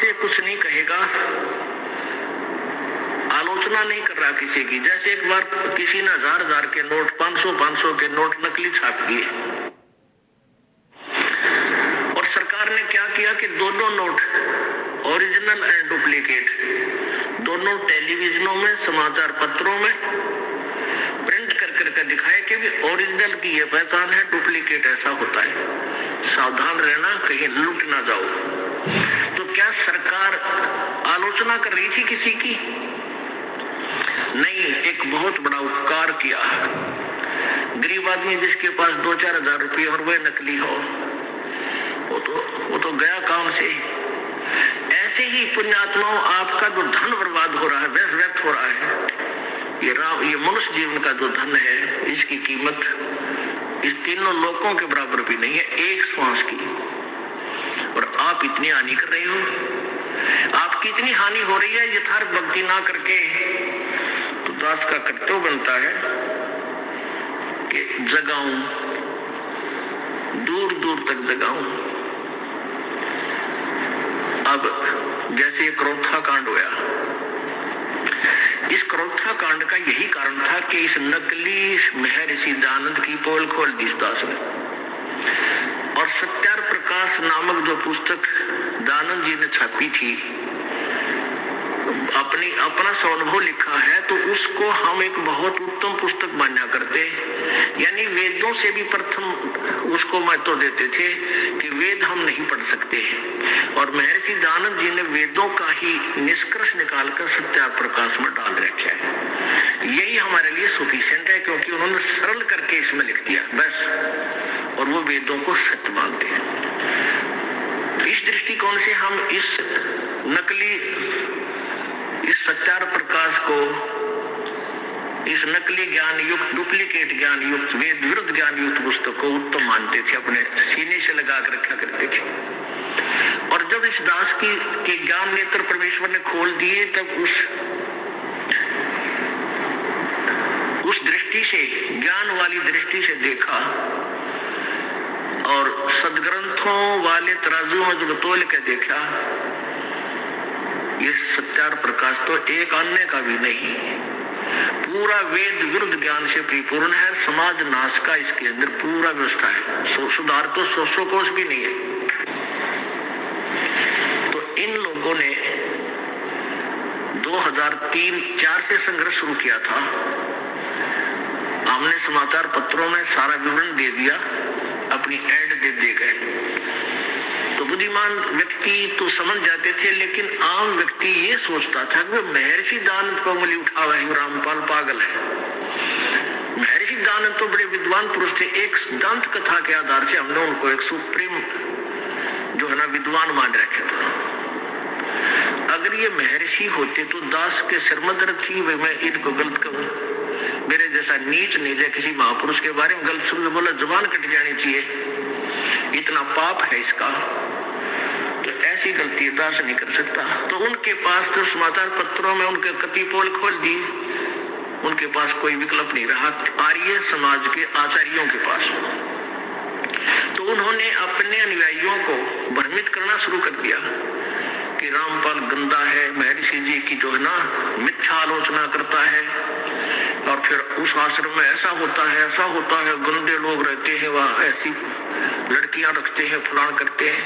से कुछ नहीं कहेगा, आलोचना नहीं कर रहा किसी की। जैसे एक बार किसी ने 1000 के नोट, 500 के नोट नकली छाप दिए और सरकार ने क्या किया कि दोनों नोट, ओरिजिनल एंड डुप्लीकेट, दोनों टेलीविजनों में, समाचार पत्रों में प्रिंट कर करके दिखाए कि ओरिजिनल की ये पहचान है, डुप्लीकेट ऐसा होता है, सावधान रहना कहीं लूट ना जाओ। तो क्या सरकार आलोचना कर रही थी किसी की? नहीं, एक बहुत बड़ा उपकार किया। गरीब आदमी जिसके पास 2-4 हजार रुपये और वह नकली हो, वो तो गया काम से। ऐसे ही पुण्यात्माओं, आपका जो धन बर्बाद हो रहा है, व्यर्थ हो रहा है, ये मनुष्य जीवन का जो धन है, इसकी कीमत इस तीनों लोकों के बराबर भी नहीं है, एक श्वास की। और आप इतनी हानि कर रहे हो, आपकी इतनी हानि हो रही है यथार्थ भक्ति ना करके। तो दास का कर्तव्य बनता है कि जगाऊं, दूर दूर तक जगाऊं। अब जैसे क्रोथा कांड हुआ, इस क्रोथा कांड का यही कारण था कि इस नकली महर्षि दयानंद की पोल खोल दी इस दास ने। और सत्यार प्रकाश नामक जो पुस्तक दयानंद जी ने छापी थी, अपना स्वानुभव लिखा है, तो उसको हम एक बहुत उत्तम पुस्तक माना करते, यानी वेदों से भी प्रथम उसको महत्व देते थे कि वेद हम नहीं पढ़ सकते हैं। और महर्षि दयानंद जी ने वेदों का ही निष्कर्ष निकालकर सत्यार प्रकाश में डाल रखा है। यही हमारे लिए सफिशिएंट है, क्योंकि उन्होंने सरल करके इसमें लिख दिया बस, और वो वेदों को सत्य मानते हैं। इस दृष्टिकोण से हम इस नकली, इस सत्यार प्रकाश को, इस नकली ज्ञान युक्त, डुप्लीकेट ज्ञान युक्त, वेद विरुद्ध ज्ञान युक्त पुस्तक को उत्तम मानते थे, अपने सीने से लगा कर रखा करते थे। और जब इस दास की ज्ञान नेत्र परमेश्वर ने खोल दिए, तब उस दृष्टि से, ज्ञान वाली दृष्टि से देखा, और सदग्रंथों वाले तराजू में जब तोल के देखा, ये सत्यार प्रकाश तो एक अन्य का भी नहीं, पूरा वेद विरुद्ध ज्ञान से परिपूर्ण है। समाज नाश का इसके अंदर पूरा व्यवस्था है, सुधार तो 100 कोष भी नहीं है। तो इन लोगों ने 2003-4 से संघर्ष शुरू किया था। हमने समाचार पत्रों में सारा विवरण दे दिया, अपनी एड दे गए। तो बुद्धिमान व्यक्ति तो समझ जाते थे, लेकिन आम व्यक्ति ये सोचता था कि महर्षि दयानंद को उंगली उठा हुआ है, रामपाल पागल है। महर्षि दयानंद तो बड़े विद्वान पुरुष थे। एक सिद्धांत कथा के आधार से हमने उनको एक सुप्रीम जो है ना विद्वान मान रखे थे। अगर ये महर्षि होते तो दास के सिर में दर्द थी, मैं इनको गलत कहूं, मेरे जैसा नीच नहीं जाए किसी महापुरुष के बारे में गलत शब्द बोला, जुबान कट जानी चाहिए, इतना पाप है इसका। तो ऐसी गलती दास नहीं कर सकता। तो उनके पास तो समाचार पत्रों में उनके कति पोल खोल दी, उनके पास कोई विकल्प नहीं रहा आर्य समाज के आचार्यों के पास। तो उन्होंने अपने अनुयायियों को भ्रमित करना शुरू कर दिया कि रामपाल गंदा है, महर्षि जी की जो है ना मिथ्या आलोचना करता है, और फिर उस आश्रम में ऐसा होता है, गंदे लोग रहते हैं, वहाँ ऐसी लड़कियां रखते हैं, फलान करते हैं।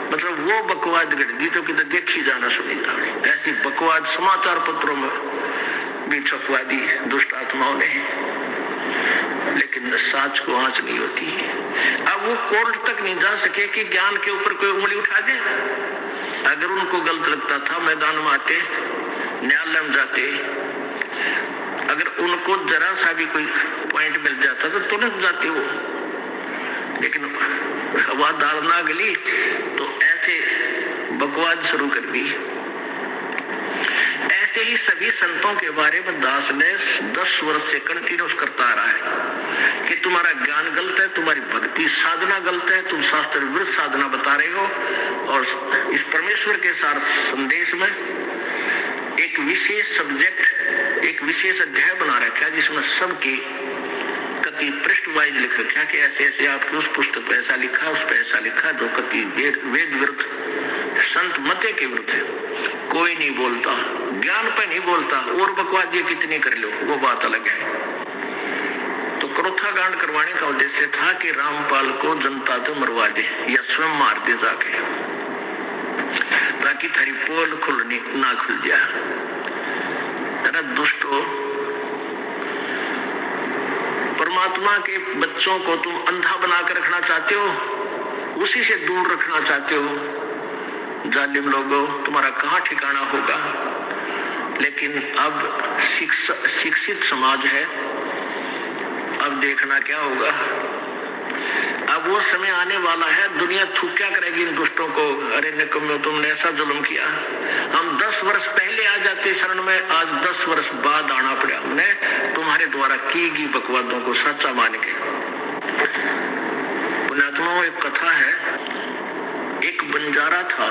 मतलब वो बकवाद गढ़ दी तो किधर देखी जाना सुनी जाना, ऐसी बकवाद समाचार पत्रों में भी छपवा दी दुष्ट आत्माओं ने। लेकिन साच को आंच नहीं होती। अब वो कोर्ट तक नहीं जा सके कि ज्ञान के ऊपर कोई उंगली उठा दे। अगर उनको गलत लगता था, मैदान में आते, न्यायालय में जाते, अगर उनको जरा सा भी कोई पॉइंट मिल जाता तो तुरंत जाते वो। लेकिन हवा दाल ना गली तो ऐसे बकवाद शुरू कर दी। ऐसे ही सभी संतों के बारे में दास ने 10 वर्ष से कंटिन्यूस करता आ रहा है कि तुम्हारा ज्ञान गलत है, तुम्हारी भक्ति साधना गलत है, तुम शास्त्र विरुद्ध साधना बता रहे हो। और इस परमेश्वर के सार संदेश में एक विशेष सब्जेक्ट, एक विशेष अध्याय बना रखा है जिसमें सबकी कति पृष्ठ वाइज लिख रखा है कि ऐसे ऐसे आपके उस पुस्तक पे ऐसा लिखा, उस पे ऐसा लिखा, जो कति वेद विरुद्ध संत मते के विरुद्ध है। कोई नहीं बोलता, ज्ञान पे नहीं बोलता, और बकवास ये कितनी कर लो वो बात अलग है। तो क्रोथाकांड करवाने का उद्देश्य था कि रामपाल को जनता तो मरवा दे या स्वयं मार दे जाके, ताकि थारी पोल खुलनी ना खुल जाए। तेरा दुष्टो, परमात्मा के बच्चों को तुम अंधा बनाकर रखना चाहते हो, उसी से दूर रखना चाहते हो। जालिम लोगों, तुम्हारा कहाँ ठिकाना होगा। लेकिन अब शिक्षित समाज है, अब देखना क्या होगा। अब वो समय आने वाला है, दुनिया थूक्या करेगी इन दुष्टों को। अरे निकम्मे, तुमने ऐसा जुल्म किया। हम 10 वर्ष पहले आ जाते शरण में, आज 10 वर्ष बाद आना पड़ा हमने तुम्हारे द्वारा की गई बकवादों को सच्चा मान के। पुण्यात्माओं, एक कथा है, एक बंजारा था,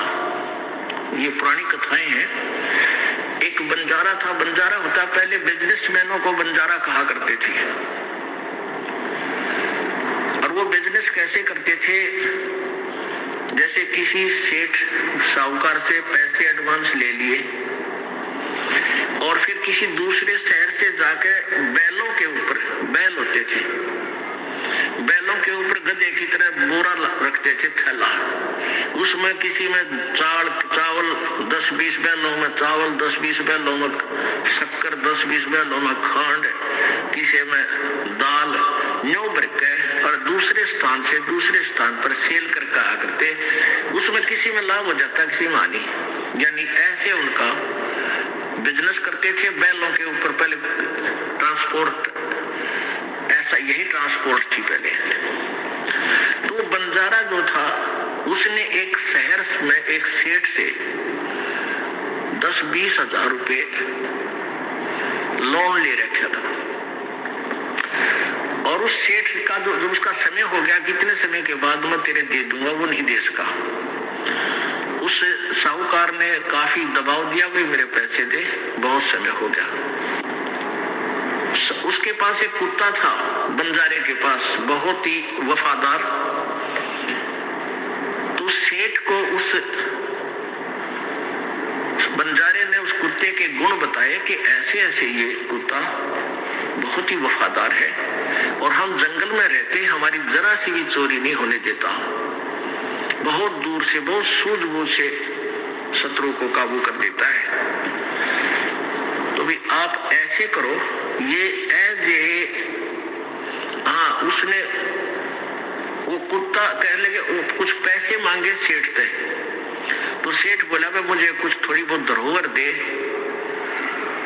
ये पुरानी कथाएं हैं। एक बंजारा था, बंजारा होता पहले बिजनेसमैनों को बंजारा कहा करते थे। और वो बिजनेस कैसे करते थे, जैसे किसी सेठ साहूकार से पैसे एडवांस ले लिए और फिर किसी दूसरे शहर से जाके बैलों के ऊपर, बैल होते थे, बैलों के ऊपर गधे की तरह बोरा रखते थे, थैला, उसमें किसी में चावल 10-20 बैलों में चावल, 10-20 बैलों में शक्कर, 10-20 बैलों में खंड, किसी में दाल, न्यू भर के और दूसरे स्थान से दूसरे स्थान पर सेल कर कहा करते। उसमें किसी में लाभ हो जाता, किसी में हानि। यानी ऐसे उनका बिजनेस करते थे बैलों के ऊपर। पहले ट्रांसपोर्ट, ऐसा यही ट्रांसपोर्ट थी पहले। तो बंजारा जो था, उसने एक शहर में एक सेठ से 10-20 हजार रुपए लोन ले रखा था। और उस सेठ का जो उसका समय हो गया, कितने समय के बाद मैं तेरे दे दूंगा, वो नहीं दे सका। उस साहूकार ने काफी दबाव दिया, भाई मेरे पैसे दे, बहुत समय हो गया। उसके पास एक कुत्ता था, बंजारे के पास, बहुत ही वफादार। तो सेठ को उस बंजारे ने उस कुत्ते के गुण बताए कि ऐसे ऐसे ये कुत्ता बहुत ही वफादार है और हम जंगल में रहते, हमारी जरा सी भी चोरी नहीं होने देता, बहुत दूर से, बहुत सूझबूझ से शत्रु को काबू कर देता है। तो भी आप ऐसे करो, हाँ, उसने वो कुत्ता कह लगे, वो कुछ पैसे मांगे सेठ से। तो सेठ बोला, भाई मुझे कुछ थोड़ी बहुत धरोहर दे,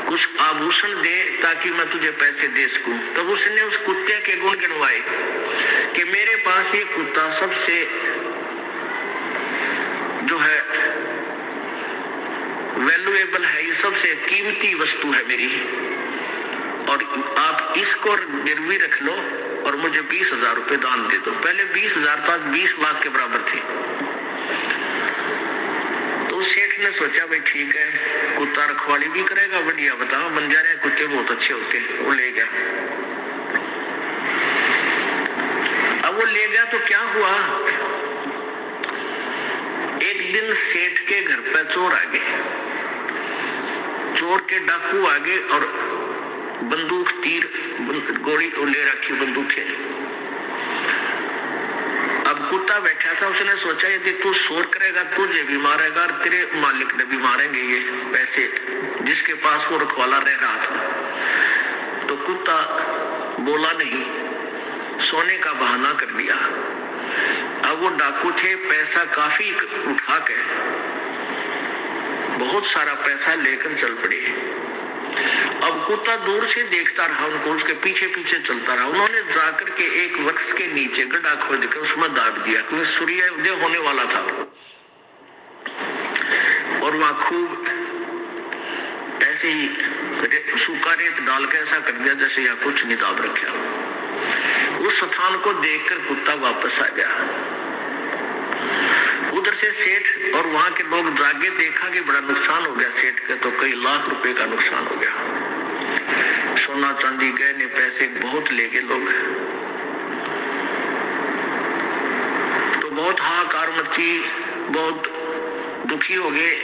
कुछ आभूषण दे, ताकि मैं तुझे पैसे दे सकूं। तब उसने उस कुत्ते के गुण गिनवाए कि मेरे पास ये कुत्ता सबसे जो है वैल्यूएबल है, ये सबसे कीमती वस्तु है मेरी, और आप इसको गिरवी रख लो और मुझे 20 हजार रुपए दान दे दो। पहले 20 हजार तो आज 20 लाख के बराबर थे। तो सेठ ने सोचा, भाई ठीक है, कुत्ता रखवाली भी करेगा, बढ़िया, बताओ, बंजारे कुत्ते बहुत अच्छे होते हैं। वो ले गया। अब वो ले गया तो क्या हुआ, एक दिन सेठ के घर पर चोर आ गए, चोर के डाकू आ गए और बंदूक, तीर, गोली ले रखी बंदूकें। अब कुत्ता बैठा था, उसने सोचा यदि तू शोर करेगा तुझे भी मारेगा और तेरे मालिक ने भी मारेंगे ये पैसे जिसके पास वो रखवाला रह रहा था। तो कुत्ता बोला नहीं, सोने का बहाना कर दिया। अब वो डाकू थे, पैसा काफी उठा के, बहुत सारा पैसा लेकर चल पड़े। अब कुत्ता दूर से देखता रहा उनको, उसके पीछे पीछे चलता रहा। उन्होंने जाकर के एक वृक्ष के नीचे गड्ढा खोद के उसमें दाब दिया, क्योंकि सूर्य उदय होने वाला था। और वहां खूब ऐसे ही सूखा रेत डाल के ऐसा कर दिया जैसे यहाँ कुछ नहीं दाब रखा। उस स्थान को देखकर कुत्ता वापस आ गया। उधर से सेठ और वहां के लोग जागे, देखा कि बड़ा नुकसान हो गया सेठ का, तो कई लाख रुपए का नुकसान हो गया। सोना चांदी गहने पैसे बहुत ले गए लोग। तो बहुत हाहाकार मची, बहुत दुखी हो गए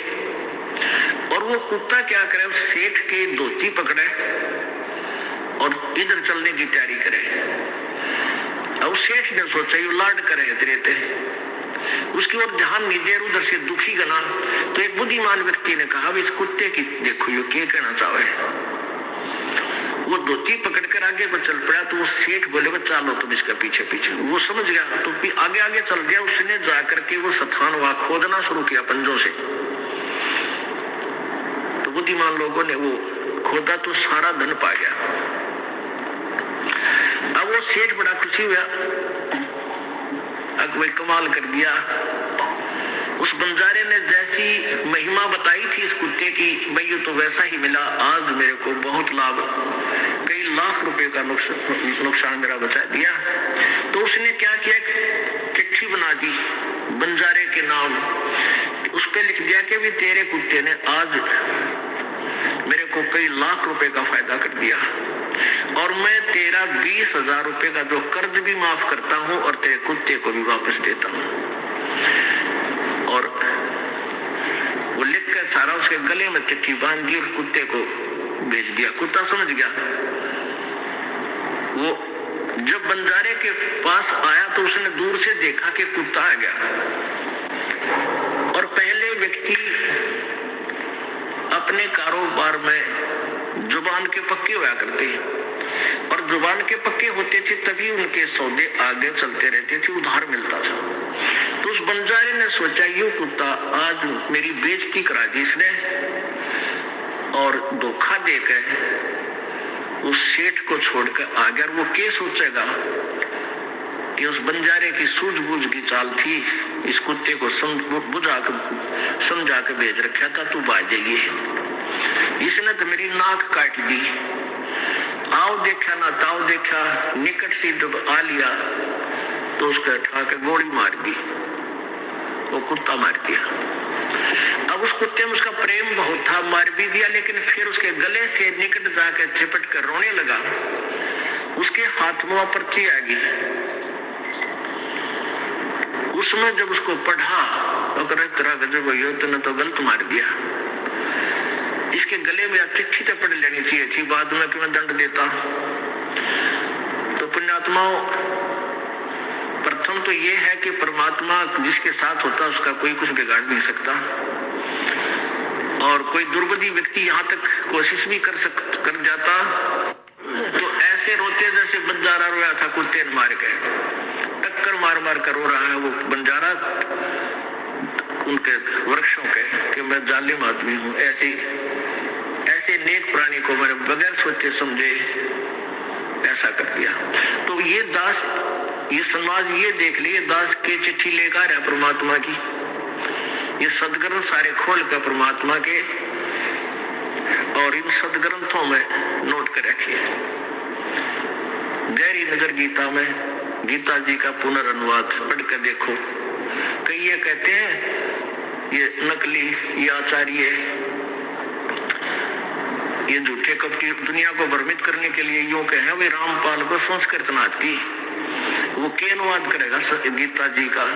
और वो कुत्ता क्या करे, सेठ के धोती पकड़े और इधर चलने की तैयारी करे। अब सेठ ने सोचा ये लाड करे तेरे थे, उसकी ओर ध्यान नहीं दे, उधर से दुखी गना। तो एक बुद्धिमान व्यक्ति ने कहा इस कुत्ते की देखो ये क्या कहना चाहे। वो धोती पकड़कर आगे को चल पड़ा तो वो सेठ बोले वो चलो तुम इसका पीछे पीछे। वो समझ गया तो आगे आगे चल गया। उसने जाकर के वो स्थान वहां खोदना शुरू किया पंजों से। तो बुद्धिमान लोगों ने वो खोदा तो सारा धन पा गया। अब वो सेठ बड़ा खुशी हुआ, अब भाई कमाल कर दिया। उस बंजारे ने जैसी महिमा बताई थी इस कुत्ते की, भाई ये तो वैसा ही मिला। आज मेरे को बहुत लाभ, कई लाख रुपए का नुकसान मेरा बचा दिया। तो उसने क्या किया, चिट्ठी बना दी बंजारे के नाम, उस पे लिख दिया कि भी तेरे कुत्ते ने आज मेरे को कई लाख रुपए का फायदा कर दिया और मैं तेरा 20,000 रुपए का जो कर्ज भी माफ करता हूं और तेरे कुत्ते को भी वापस देता हूं। और वो लिख कर सारा उसके गले में चिट्ठी बांध दी और कुत्ते को भेज दिया। कुत्ता समझ गया। वो जब बंजारे के पास आया तो उसने दूर से देखा कि कुत्ता आ गया। और पहले व्यक्ति अपने कारोबार में जुबान के पक्के हुआ करते हैं और जुबान के पक्के होते थे तभी उनके सौदे आगे चलते रहते थे, उधार मिलता था। तो उस बंजारे ने सोचा ये कुत्ता आज मेरी बेइज्जती करा दी इसने और धोखा देकर उस सेठ को छोड़कर आ गया। वो क्या सोचेगा कि उस बंजारे की सूझबूझ की चाल थी, इस कुत्ते को समझा के भेज रखा था तू बाजेगी, इसने तो मेरी नाक काट दी। आओ देखा ना ताओ देखा, निकट से जब आ लिया तो उसको उठा के गोली मार दी, वो कुत्ता मार दिया। अब उस कुत्ते में उसका प्रेम बहुत था, मार भी दिया, लेकिन फिर उसके गले से निकट जाकर चिपट कर रोने लगा। उसके हाथ में पर्ची आ गई, उसमें जब उसको पढ़ा तो तेरा गजब हो तूने तो गलत मार दिया, इसके गले में चिट्ठी तो पढ़ लेनी चाहिए थी, बाद में कि मैं दंड देता। तो पुण्यात्माओं, प्रथम तो ये है कि परमात्मा जिसके साथ होता है उसका कोई कुछ बिगाड़ नहीं सकता। और कोई दुर्बुद्धि व्यक्ति यहाँ तक कोशिश भी कर जाता तो ऐसे रोते जैसे बंजारा रोया था कुत्ते ने मार के, टक्कर मार मार कर रो रहा है वो बंजारा उनके वृक्षों के कि मैं जालिम आदमी हूँ। ऐसे नेक प्राणी को मैंने बगैर सोचे समझे ऐसा कर दिया। तो ये दास, ये समाज ये देख लिए दास के चिट्ठी लेकर है परमात्मा की, ये सदग्रंथ सारे खोल कर परमात्मा के और इन सदग्रंथों में नोट कर रखिए। गहरी नजर गीता में गीता जी का पुनर्अनुवाद पढ़ कर देखो। कई ये कहते हैं ये नकली, ये आचार्य, ये झूठे कपटी दुनिया को भ्रमित करने के लिए यूं कहे वे रामपाल को संस्कृत न आती, वो क्या अनुवाद करेगा गीता जी का।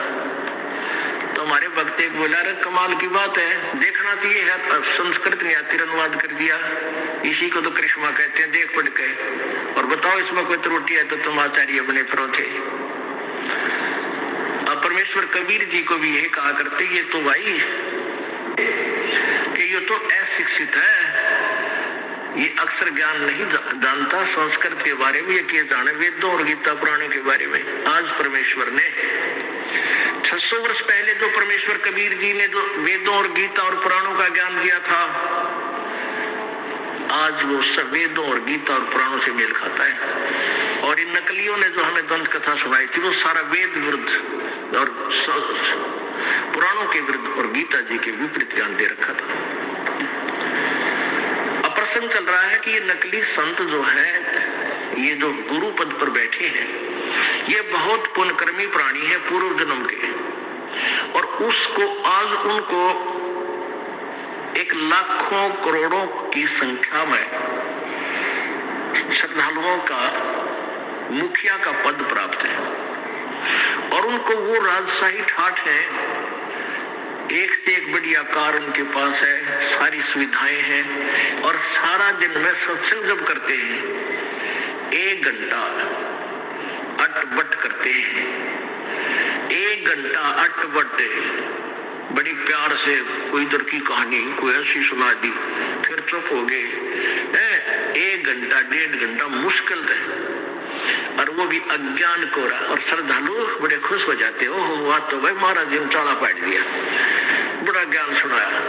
तो हमारे भक्त एक बोला रे कमाल की बात है, देखना तो ये है संस्कृत नहीं आती अनुवाद कर दिया, इसी को तो करिश्मा कहते हैं, देख पढ़ के और बताओ इसमें कोई त्रुटि है तो तुम आचार्य बने फिरो थे। अब परमेश्वर कबीर जी को भी यही कहा करते, ये तो भाई कि ये तो अशिक्षित है, ये अक्षर ज्ञान नहीं जानता संस्कृत के बारे में, ये क्या जाने वेदों और गीता पुराणों के बारे में। आज परमेश्वर ने 600 वर्ष पहले जो परमेश्वर कबीर जी ने जो वेदों और गीता और पुराणों का ज्ञान दिया था, आज वो सब वेदों और गीता और पुराणों से मेल खाता है। और इन नकलियों ने जो हमें दंत कथा सुनाई थी वो सारा वेद विरुद्ध और पुराणों के विरुद्ध और गीता जी के विपरीत ज्ञान दे रखा था। अब प्रसंग चल रहा है कि ये नकली संत जो है, ये जो गुरु पद पर बैठे हैं, ये बहुत पुण्यकर्मी प्राणी है पूर्व जन्म के, और उसको आज उनको एक लाखों करोड़ों की संख्या में श्रद्धालुओं का मुखिया का पद प्राप्त है और उनको वो राजशाही ठाठ है एक से एक बढ़िया कार उनके पास है, सारी सुविधाएं हैं, और सारा दिन में सत्संग जब करते हैं 1 घंटा अटबट करते हैं, 1 घंटा अटबट, बड़ी प्यार से कोई इधर की कहानी कोई ऐसी सुना दी, फिर चुप हो गए। 1 घंटा 1.5 घंटा मुश्किल है, और वो भी अज्ञान कोरा। और श्रद्धालु बड़े खुश हो जाते, ओहो वाह, तो भाई महाराज जी ने चाला पाट दिया, बड़ा ज्ञान सुनाया।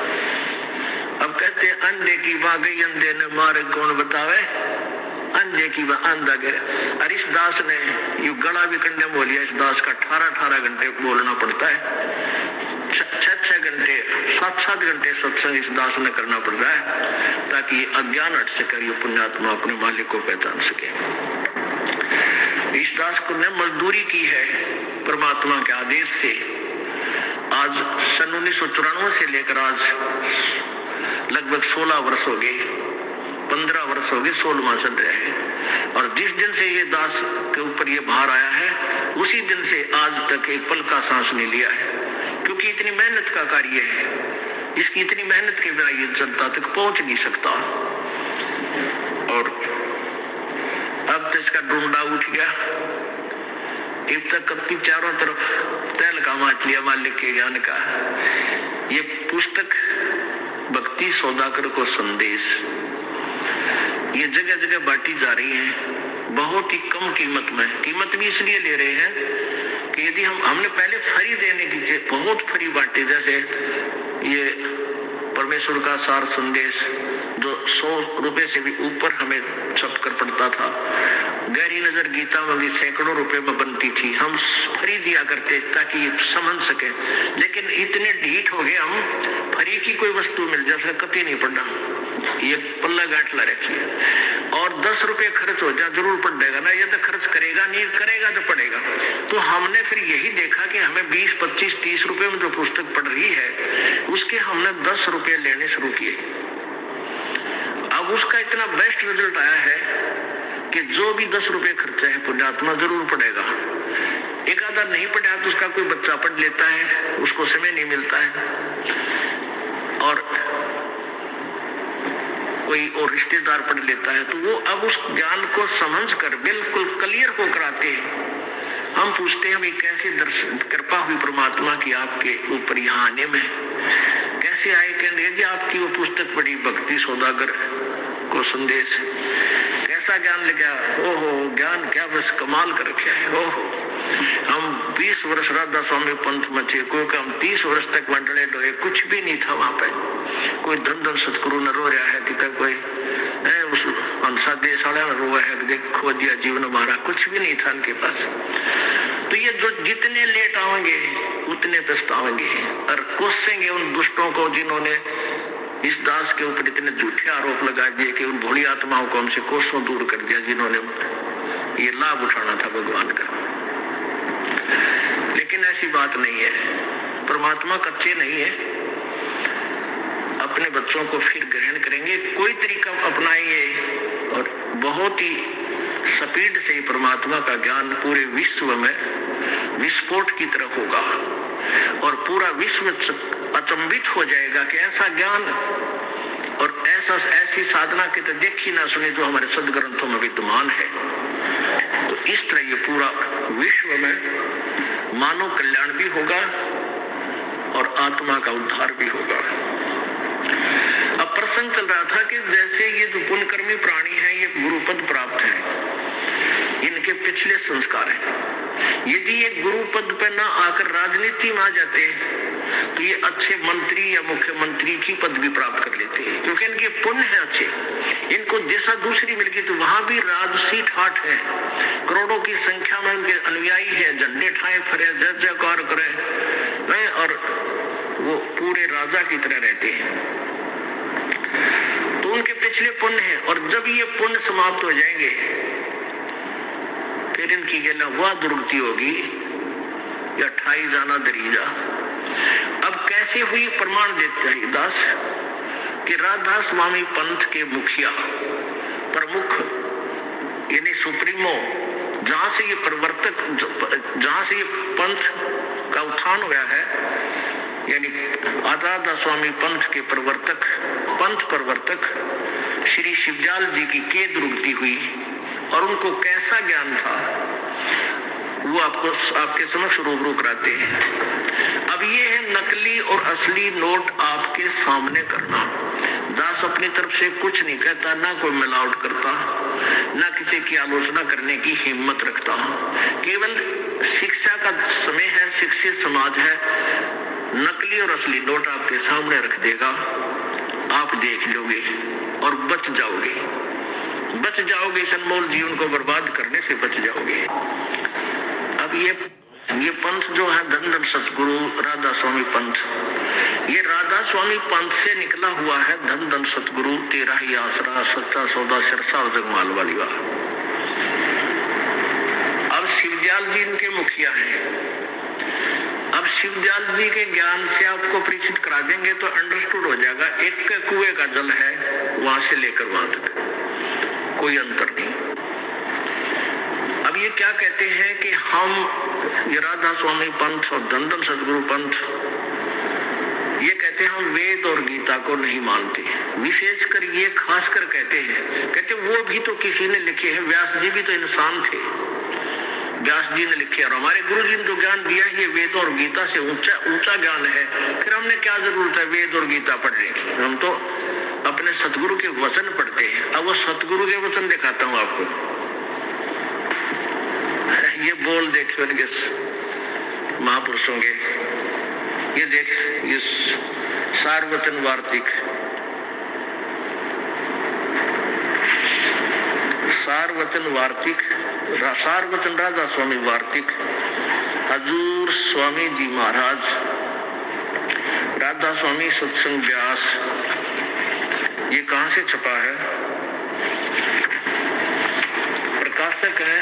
अब कहते अंधे की बात गई, अंधे ने मारे कौन बतावे, अंधे की बात अंधा गया। और इस दास ने यू गला भी कंडे बोल लिया, इस दास का 18 घंटे बोलना पड़ता है, 6 घंटे 7 घंटे सत्संग इस दास ने करना पड़ रहा है, ताकि ये अज्ञान हट सके, ये पुण्यात्मा अपने मालिक को पहचान सके। इस दास को ने मजदूरी की है परमात्मा के आदेश से। आज सन 1994 से लेकर आज लगभग 16 वर्ष हो गए, 15 वर्ष हो गए, 16वां चल रहा है। और जिस दिन से ये दास के ऊपर ये भार आया है, उसी दिन से आज तक एक पल का सांस नहीं लिया है, क्योंकि इतनी मेहनत का कार्य है, इसकी इतनी मेहनत के बिना ये जनता तक पहुंच नहीं सकता। और अब तो इसका डूंडा उठ गया, एक तक अपनी चारों तरफ तैल का माच लिया मालिक के ज्ञान का। ये पुस्तक भक्ति सौदागर को संदेश, ये जगह जगह बांटी जा रही है, बहुत ही कम कीमत में। कीमत भी इसलिए ले रहे हैं कि यदि हमने पहले फ्री देने की, बहुत फ्री बांटे, जैसे ये परमेश्वर का सार संदेश जो 100 रुपए से भी ऊपर हमें छपकर पड़ता था, गहरी नजर गीता में भी सैकड़ों रुपए में बनती थी, हम फ्री दिया करते ताकि समझ सके। लेकिन इतने ढीठ हो गए हम, फ्री की कोई वस्तु मिल जाए उसने कभी नहीं पढ़ा, ये पल्ला गांठ ला रखी है। और 10 रुपए खर्च हो जाए जरूर पड़ेगा ना, ये तो खर्च करेगा नहीं, करेगा तो पड़ेगा। तो हमने फिर यही देखा कि हमें 20, 25, 30 रुपए में जो पुस्तक पढ़ रही है, उसके हमने 10 रुपए लेने शुरू किए। अब उसका इतना बेस्ट रिजल्ट आया है कि जो भी 10 रुपए खर्चा है पुण्यात्मा जरूर पड़ेगा। एक आधा नहीं पढ़ा तो उसका कोई बच्चा पढ़ लेता है, उसको समय नहीं मिलता है, और कोई और रिश्तेदार पढ़ लेता है, तो वो अब उस ज्ञान को समझकर बिल्कुल क्लियर होकर आते हैं। हम पूछते हैं भाई कैसे दर्शन कृपा हुई परमात्मा की आपके ऊपर यहाँ आने में, कैसे आए? कहेंगे जी आपकी वो पुस्तक पढ़ी भक्ति सौदागर को संदेश, कैसा ज्ञान लगा, ओहो ज्ञान क्या बस कमाल कर रखा है। ओहो हम 20 वर्ष राधा स्वामी पंथ में थे, कोई हम 30 वर्ष तक मंडले डोए, कुछ भी नहीं था वहां पे, कोई धन सतगुरु न रो रहा है कि तक कोई उस हंसा देश वाला रो है कि खो दिया जीवन हमारा, कुछ भी नहीं था उनके पास। तो ये जो जितने लेट आएंगे उतने पछताएंगे और कोसेंगे उन दुष्टों को जिन्होंने इस दास के ऊपर इतने झूठे आरोप लगा दिए कि उन भोली आत्माओं को हमसे कोसों दूर कर दिया जिन्होंने ये लाभ उठाना था भगवान का। लेकिन ऐसी बात नहीं है, परमात्मा कच्चे नहीं है, अपने बच्चों को फिर ग्रहण करेंगे, कोई तरीका अपनाएंगे और बहुत ही स्पीड से परमात्मा का ज्ञान पूरे विश्व में विस्फोट की तरह होगा और पूरा विश्व अचंभित हो जाएगा कि ऐसा ज्ञान और ऐसी साधना की तो देखी ना सुनी जो हमारे सदग्रंथों में विद्यमान है। तो इस तरह ये पूरा विश्व में मानव कल्याण भी होगा और आत्मा का उद्धार भी होगा। अब प्रसंग चल रहा था कि जैसे ये जो पुण्यकर्मी प्राणी है ये गुरुपद प्राप्त है, इनके पिछले संस्कार हैं, यदि ये गुरुपद पे ना आकर राजनीति में आ जाते तो ये अच्छे मंत्री या मुख्यमंत्री की पद भी प्राप्त कर लेते हैं, क्योंकि इनके पुण्य है अच्छे। इनको दिशा दूसरी मिल गई तो वहां भी राजसी ठाठ है, करोड़ों की संख्या में उनके अनुयायी है, झंडे ठाए फिरे, जय जयकार करे और वो पूरे राजा की तरह रहते हैं। तो उनके पिछले पुण्य है और जब ये पुण्य समाप्त हो जाएंगे फिर इनकी गला वह दुर्गति होगी या ठाई जाना दरीजा। अब कैसे हुई प्रमाण देते हैं दास कि राधा स्वामी पंथ के मुखिया प्रमुख यानी सुप्रीमो, जहां से ये प्रवर्तक, जहां से ये पंथ का उत्थान हुआ है, यानी आजादा स्वामी पंथ के प्रवर्तक, पंथ प्रवर्तक श्री शिवजाल जी की केद रुकती हुई और उनको कैसा ज्ञान था वो आपके समक्ष रूबरू कराते हैं। अब ये है नकली और असली नोट आपके सामने करना। दास अपनी तरफ से कुछ नहीं कहता, ना कोई मिलावट करता, ना किसी की आलोचना करने की हिम्मत रखता। केवल शिक्षा का समय है, शिक्षित समाज है, नकली और असली नोट आपके सामने रख देगा, आप देख लोगे और बच जाओगे, बच जाओगे। इस अनमोल जीवन को बर्बाद करने से बच जाओगे। अब ये पंथ जो है धन धन सतगुरु राधा स्वामी पंथ, ये राधा स्वामी पंथ से निकला हुआ है। धन धन सतगुरु तेरा ही आसरा, सच्चा सौदा सिरसा जगमाल वाली बात। अब शिवजाल जी इनके मुखिया हैं। अब शिवजाल जी के ज्ञान से आपको परिचित करा देंगे तो अंडरस्टूड हो जाएगा। एक कुएं का जल है, वहां से लेकर वहां तक कोई अंतर नहीं। अब ये क्या कहते हैं कि हम ये राधा स्वामी पंथ और धन धन सतगुरु पंथ, ये कहते हैं हम वेद और गीता को नहीं मानते। विशेषकर ये खासकर कहते वो भी तो किसी ने लिखे हैं, व्यास जी भी तो इंसान थे, व्यास जी ने लिखे और हमारे गुरु जी ने जो ज्ञान दिया है ये वेद और गीता से ऊंचा ज्ञान है। फिर हमने क्या जरूरत है वेद और गीता पढ़ने की? हम तो अपने सतगुरु के वचन पढ़ते हैं। अब वो सतगुरु के वचन दिखाता हूँ आपको। ये बोल देखिए उनके महापुरुषों के, ये देख, ये सारवचन वार्तिक, सारवचन वार्तिक, सारवचन राधा स्वामी वार्तिक, हजूर स्वामी जी महाराज, राधा स्वामी सत्संग व्यास। ये कहां से छपा है? प्रकाशक है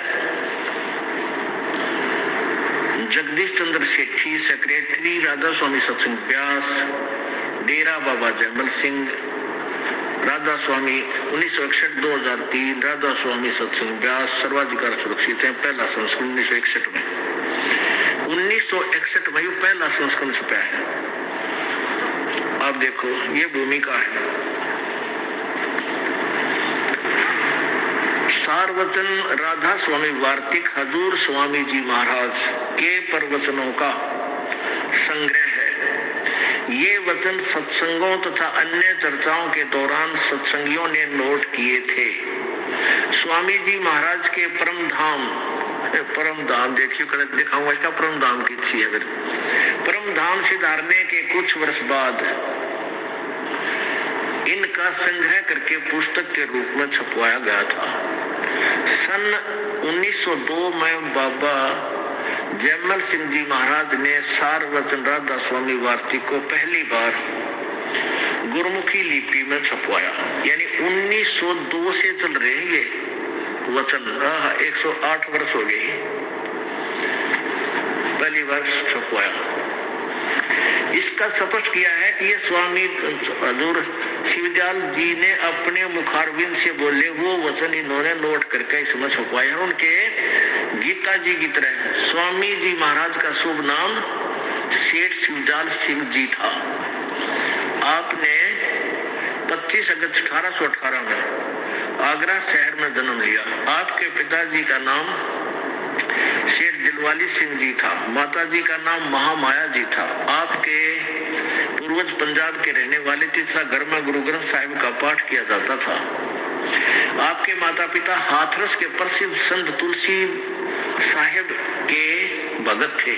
जगदीश चंद्र सेठी, सेक्रेटरी राधा स्वामी सत्संग व्यास, डेरा बाबा जयमल सिंह, राधा स्वामी 1961-2003, राधा स्वामी सत्संग व्यास, सर्वाधिकार सुरक्षित है। पहला संस्करण 1961 में, 1961 में पहला संस्करण छपा है। आप देखो ये भूमिका है। सारवचन राधा स्वामी वार्तिक हजूर स्वामी जी महाराज के प्रवचनों का संग्रह है। ये वचन सत्संगों तथा अन्य चर्चाओं के दौरान सत्संगियों ने नोट किए थे। स्वामी जी महाराज के परम धाम देखिए, कल दिखाऊंगा इसका परम धाम की अच्छी है। परम धाम सिधारने के कुछ वर्ष बाद इनका संग्रह करके पुस्तक के रूप में छपवाया गया था। सन 1902 में बाबा जयमल सिंह जी महाराज ने सारवचन राधा स्वामी वार्तिक को पहली बार गुरुमुखी लिपि में छपवाया। यानी 1902 से चल रहे हैं ये वचन, 108 वर्ष हो गए पहली बार छपवाया। इसका स्पष्ट किया है कि ये स्वामी हजूर शिवजाल जी ने अपने मुखारविंद से बोले वो वचन इन्होंने नोट करके इसमें छपवाया। उनके गीता जी की तरह स्वामी जी महाराज का शुभ नाम सेठ शिवजाल सिंह जी था। आपने 25 अगस्त 1818 में आगरा शहर में जन्म लिया। आपके पिताजी का नाम शेठ दिलवाली सिंह जी था, माता जी का नाम महामाया जी था। आपके पूर्वज पंजाब के रहने वाले थे तथा घर में गुरु ग्रंथ साहिब का पाठ किया जाता था। आपके माता पिता हाथरस के प्रसिद्ध संत तुलसी साहिब के भगत थे।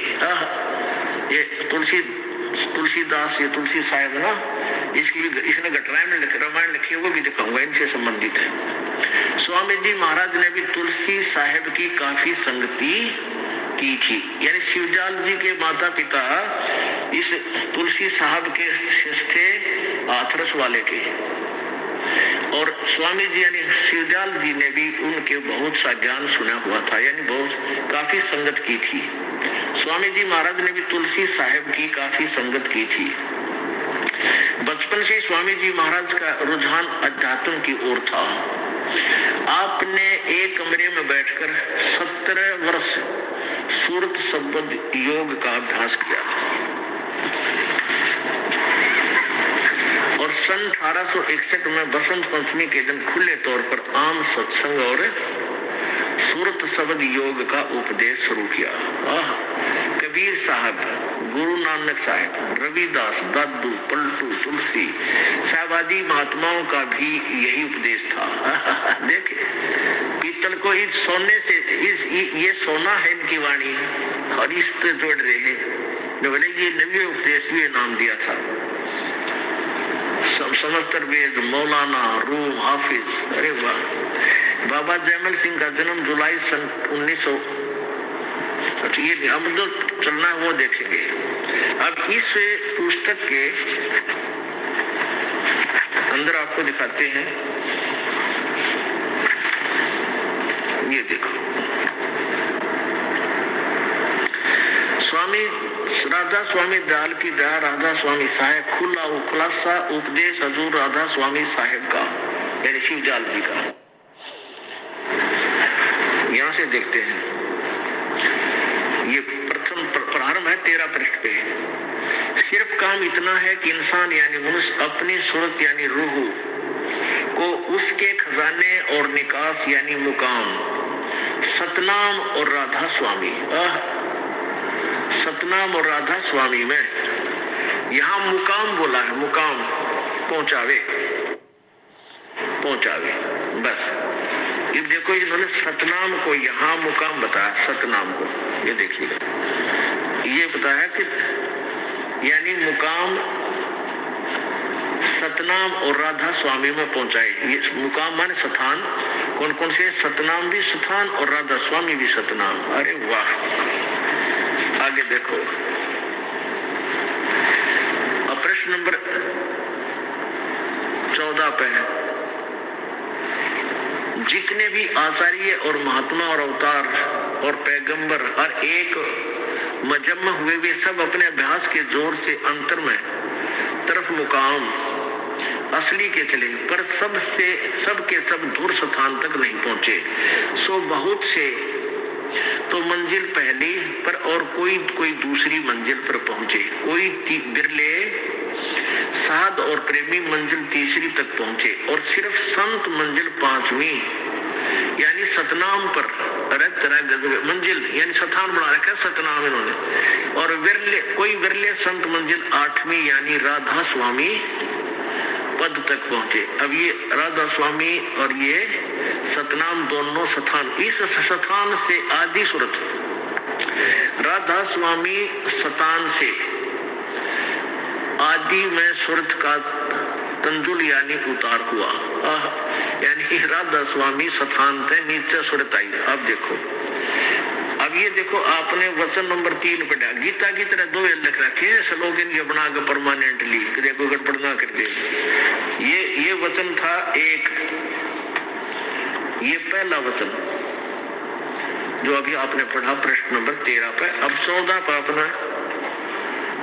ये तुलसीदास, ये तुलसी साहिब ना, इसने घटराएं में रामायण लिखी है, वो भी दिखाऊंगा, इनसे संबंधित है। स्वामी जी महाराज ने भी तुलसी साहिब की काफी संगति की थी। यानी शिवजाल जी के माता पिता इस तुलसी साहब के शिष्य थे, हाथरस वाले के। और स्वामी जी यानी शिवजाल जी ने भी उनके बहुत सा ज्ञान सुना हुआ था, यानी बहुत काफी संगत की थी। स्वामी जी महाराज ने भी तुलसी साहिब की काफी संगत की थी। बचपन से स्वामी जी महाराज का रुझान अध्यात्म की ओर था। आपने एक कमरे में बैठकर 17 वर्ष सूरत संबद्ध योग का अभ्यास किया। सन 1861 में बसंत पंचमी के दिन खुले तौर पर आम सत्संग और सूरत शब्द योग का उपदेश शुरू किया। कबीर साहब, गुरु नानक साहब, रविदास, दादू, पलटू, तुलसी साहब आदि महात्माओं का भी यही उपदेश था। देखे, पीतल को इस सोने से ये सोना है इनकी वाणी, और इस पे जोड़ रहे हैं। बोले ये नबी उपदेश भी नाम दिया था। समस्तर वेद, मौलाना, रूम, हाफिज। अरे वाह। बाबा जयमल सिंह का जन्म जुलाई सन 1900। ये अब जो चलना है वो देखेंगे। अब इस पुस्तक के अंदर आपको दिखाते हैं, ये देखो, स्वामी राधा स्वामी दयाल की दया, राधा स्वामी साहेब, खुलासा उपदेश हजूर राधा स्वामी साहेब का, यानी शिव जाल जी का। यहां से देखते हैं, ये प्रथम प्रारंभ है 13 पृष्ठ पे। सिर्फ काम इतना है कि इंसान यानी मनुष्य अपनी सूरत यानी रूह को उसके खजाने और निकास यानी मुकाम सतनाम और राधा स्वामी, सतनाम और राधा स्वामी में यहाँ मुकाम बोला है, मुकाम पहुंचावे, बस। ये देखो, इन्होंने सतनाम को यहाँ मुकाम बताया, सतनाम को। ये देखिए, ये बताया कि यानी मुकाम सतनाम और राधा स्वामी में पहुंचाए। ये मुकाम माने स्थान, कौन कौन से? सतनाम भी स्थान और राधा स्वामी भी सतनाम। अरे वाह। आगे देखो, अब प्रश्न नंबर 14 पे है, जितने भी आचार्य और महात्मा और अवतार और पैगंबर और एक मजम्मा हुए, वे सब अपने अभ्यास के जोर से अंतर में तरफ मुकाम असली के चले, पर सबके सब दूर स्थान तक नहीं पहुंचे। सो बहुत से तो मंजिल पहली पर और कोई दूसरी मंजिल पर पहुंचे, कोई बिरले साध और प्रेमी मंजिल तीसरी तक पहुंचे, और सिर्फ संत मंजिल 5वीं यानी सतनाम पर मंजिल यानी स्थान बना रखा सतनाम इन्होंने, और कोई विरले संत मंजिल 8वीं यानी राधा स्वामी पद तक पहुंचे। अब ये राधा स्वामी और ये सतनाम दोनों स्थान, इस स्थान से आदि सूरत राधा स्वामी स्थान से आदि में सूरत का तंजुल यानी उतार हुआ, यानी राधा स्वामी स्थान से नीचे सूरत आई। अब देखो, अब ये देखो, आपने वचन नंबर 3 पढ़ा, गीता की तरह 2 लिख रखे हैं स्लोगन ये बना के परमानेंटली, देखो गड़बड़ ना कर दे। ये वचन था 1, ये पहला वचन जो अभी आपने पढ़ा प्रश्न नंबर 13 पे। अब 14 पे आपने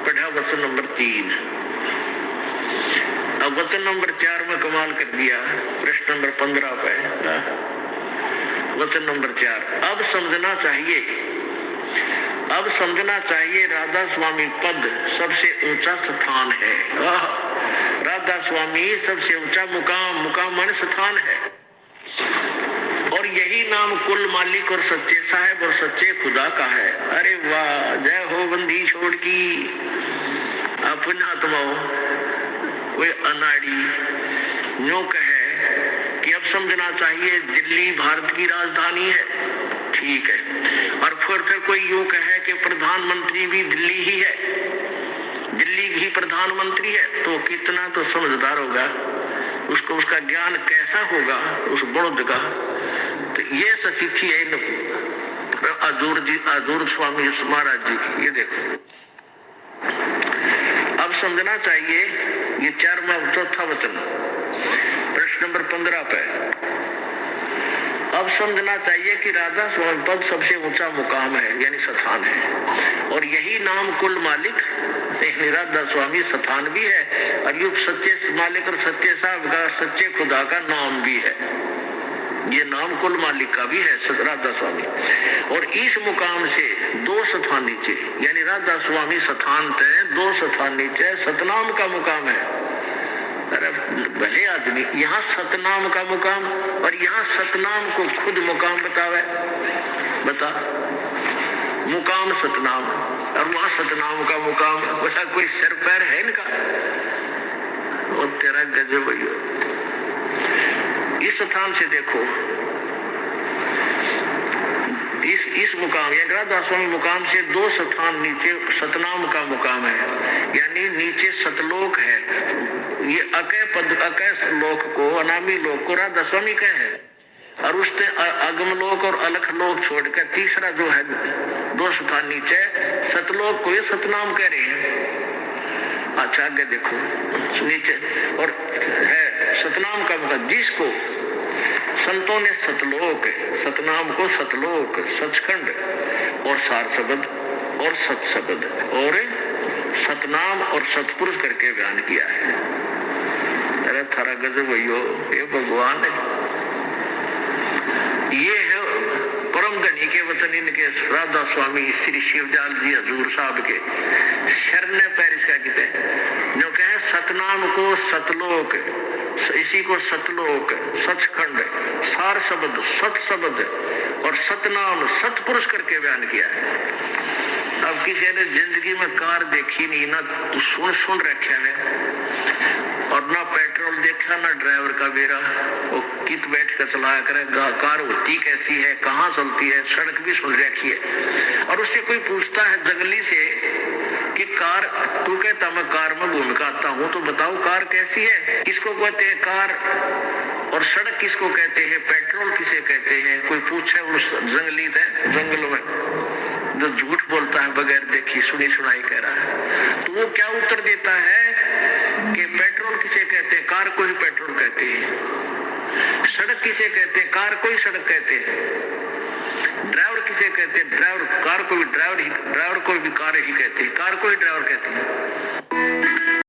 पढ़ा वचन नंबर 3। अब वचन नंबर 4 में कमाल कर दिया, प्रश्न नंबर 15 पे वचन नंबर 4। अब समझना चाहिए राधा स्वामी पद सबसे ऊंचा स्थान है। राधा स्वामी सबसे ऊंचा मुकाम मान स्थान है, और यही नाम कुल मालिक और सच्चे साहेब और सच्चे खुदा का है। अरे वाह, जय हो बंदी छोड़ की अपना आत्माओं, कोई अनाड़ी यूं कहे कि अब समझना चाहिए दिल्ली भारत की राजधानी है, ठीक है, और फिर कोई यूं कहे कि प्रधानमंत्री भी दिल्ली ही है, दिल्ली ही प्रधानमंत्री है, तो कितना तो समझदार होगा, उसको उसका ज्ञान कैसा होगा उस बड़ोद का। तो ये सचिथि है आजूर स्वामी महाराज जी की। ये देखो, अब समझना चाहिए, ये 4वां वचन प्रश्न नंबर 15 पे। अब समझना चाहिए कि राधा स्वामी पद सबसे ऊंचा मुकाम है यानी स्थान है, और यही नाम कुल मालिक राधा स्वामी स्थान भी है, और युग सच्चे मालिक और सच्चे साहब का सच्चे खुदा का नाम भी है। ये नाम कुल मालिक का भी है राधा स्वामी, और इस मुकाम से 2 स्थान नीचे यानी राधा स्वामी स्थान तय 2 स्थान नीचे सतनाम का मुकाम है। अरे भले आदमी, यहाँ सतनाम का मुकाम, और यहाँ सतनाम को खुद मुकाम बतावे, बता मुकाम सतनाम, और वहां सतनाम का मुकाम, वैसा कोई सिर पैर है इनका? और तेरा गजब भैया। इस स्थान से देखो, इस मुकाम यानी राधा स्वामी मुकाम से 2 स्थान नीचे सतनाम का मुकाम है, यानी नीचे सतलोक है। ये अकय पद, अकय लोक को, अनामी लोक को राधा स्वामी का है, और उसने अगम लोक और अलख लोक छोड़कर तीसरा जो है 2 स्थान नीचे सतलोक को ये सतनाम कह रहे हैं। अच्छा आगे देखो नीचे, और है सतनाम का मतलब जिसको संतों ने सतलोक, सतनाम को सतलोक, सचखंड और सार शब्द और सत शब्द और सतनाम और सतपुरुष करके बयान किया है। अरे थारा गजब भैयो, ये भगवान है। ये है परम धनी के वतन इनके राधा स्वामी श्री शिवजाल जी हजूर साहब के शरण पैर इसका कहते हैं, जो कहे सतनाम को सतलोक, इसी को सतलोक, सचखंड, सार शब्द, सत शब्द और सतनाम सतपुरुष करके बयान किया है। अब किसी ने जिंदगी में कार देखी नहीं ना, तो सुन रखे है, और ना पेट्रोल देखा ना ड्राइवर का बेरा, वो कित बैठ कर चलाया करे, कार होती कैसी है, कहाँ चलती है, सड़क भी सुन रखी है। और उससे कोई पूछता है जंगली से कि कार, तू कहता मैं कार में घूम के आता हूँ, तो बताओ कार कैसी है, किसको कहते हैं कार, और सड़क किसको कहते हैं, पेट्रोल किसे कहते हैं। कोई पूछे उस जंगली से, जंगल में जो झूठ बोलता है बगैर देखी सुनी सुनाई कह रहा है, तो वो क्या उत्तर देता है कि पेट्रोल किसे कहते हैं, कार को ही पेट्रोल कहते हैं। सड़क किसे कहते हैं, कार को ही सड़क कहते हैं। ड्राइवर किसे कहते हैं, ड्राइवर कार को भी ड्राइवर को भी कार ही कहते हैं, कार को ही ड्राइवर कहते हैं।